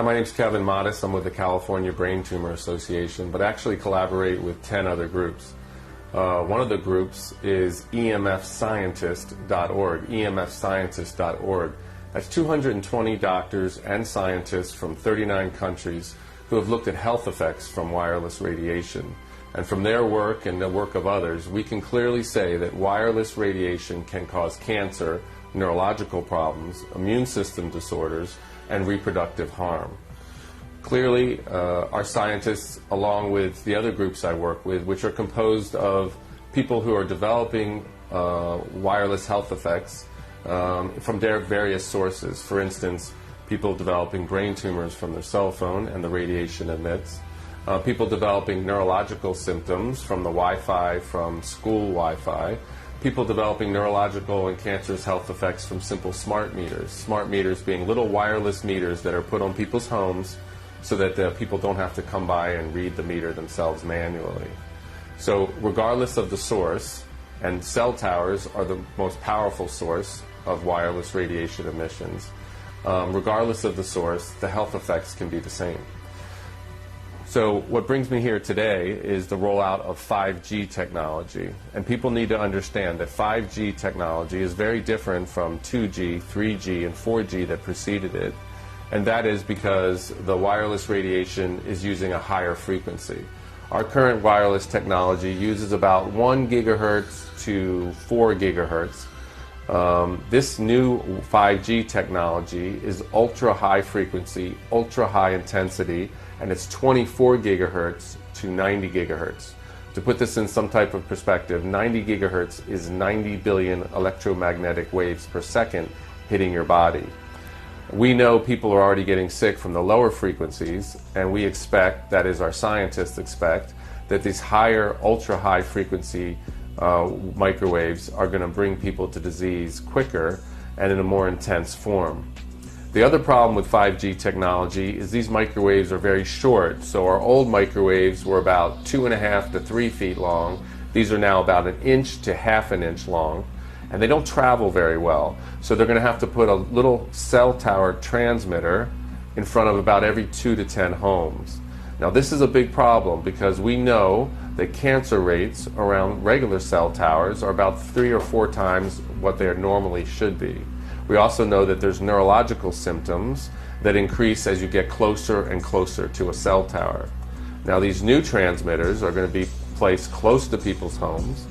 My name is Kevin Modis. I'm with the California Brain Tumor Association, but actually collaborate with 10 other groups. One of the groups is emfscientist.org, emfscientist.org. That's 220 doctors and scientists from 39 countries who have looked at health effects from wireless radiation. And from their work and the work of others, we can clearly say that wireless radiation can cause cancer, neurological problems, immune system disorders, and reproductive harm. Clearly, our scientists, along with the other groups I work with, which are composed of people who are developing wireless health effects from their various sources. For instance, people developing brain tumors from their cell phone and the radiation emits. People developing neurological symptoms from the Wi-Fi, from school Wi-Fi. People developing neurological and cancerous health effects from simple smart meters. Smart meters being little wireless meters that are put on people's homes so that people don't have to come by and read the meter themselves manually. So regardless of the source, and cell towers are the most powerful source of wireless radiation emissions, regardless of the source, the health effects can be the same. So what brings me here today is the rollout of 5G technology. And people need to understand that 5G technology is very different from 2G, 3G, and 4G that preceded it. And that is because the wireless radiation is using a higher frequency. Our current wireless technology uses about 1 gigahertz to 4 gigahertz. This new 5G technology is ultra high frequency, ultra high intensity, and it's 24 gigahertz to 90 gigahertz. To put this in some type of perspective, 90 gigahertz is 90 billion electromagnetic waves per second hitting your body. We know people are already getting sick from the lower frequencies, and we expect, that is our scientists expect, that these higher ultra high frequency microwaves are going to bring people to disease quicker and in a more intense form. The other problem with 5G technology is these microwaves are very short. So our old microwaves were about 2.5 to 3 feet long. These are now about 1 inch to half an inch long, and they don't travel very well. So they're going to have to put a little cell tower transmitter in front of about every 2 to 10 homes. Now this is a big problem because we know that cancer rates around regular cell towers are about 3 or 4 times what they normally should be. We also know that there's neurological symptoms that increase as you get closer and closer to a cell tower. Now these new transmitters are going to be placed close to people's homes.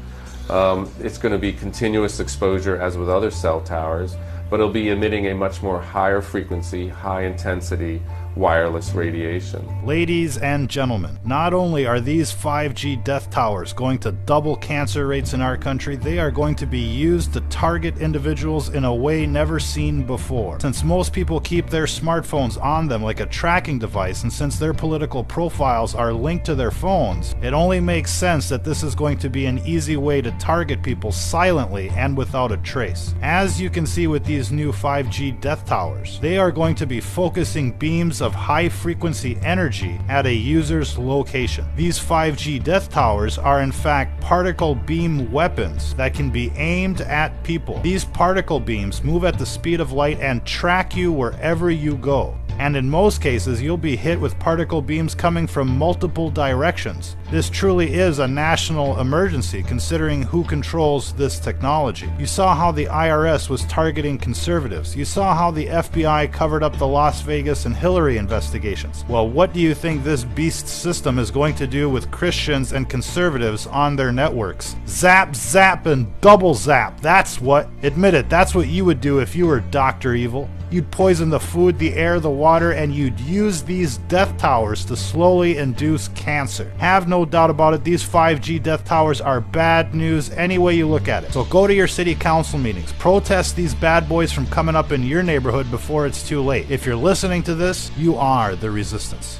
It's going to be continuous exposure as with other cell towers, but it'll be emitting a much more higher frequency, high intensity wireless radiation. Ladies and gentlemen, not only are these 5G death towers going to double cancer rates in our country, they are going to be used to target individuals in a way never seen before. Since most people keep their smartphones on them like a tracking device, and since their political profiles are linked to their phones, it only makes sense that this is going to be an easy way to target people silently and without a trace. As you can see with these new 5G death towers, they are going to be focusing beams of high-frequency energy at a user's location. These 5G death towers are in fact particle beam weapons that can be aimed at people. These particle beams move at the speed of light and track you wherever you go. And in most cases, you'll be hit with particle beams coming from multiple directions. This truly is a national emergency considering who controls this technology. You saw how the IRS was targeting conservatives. You saw how the FBI covered up the Las Vegas and Hillary investigations. Well, what do you think this beast system is going to do with Christians and conservatives on their networks? Zap, zap, and double zap. That's what. Admit it, that's what you would do if you were Dr. Evil. You'd poison the food, the air, the water, and you'd use these death towers to slowly induce cancer. Have no doubt about it, these 5G death towers are bad news any way you look at it. So go to your city council meetings. Protest these bad boys from coming up in your neighborhood before it's too late. If you're listening to this, you are the resistance.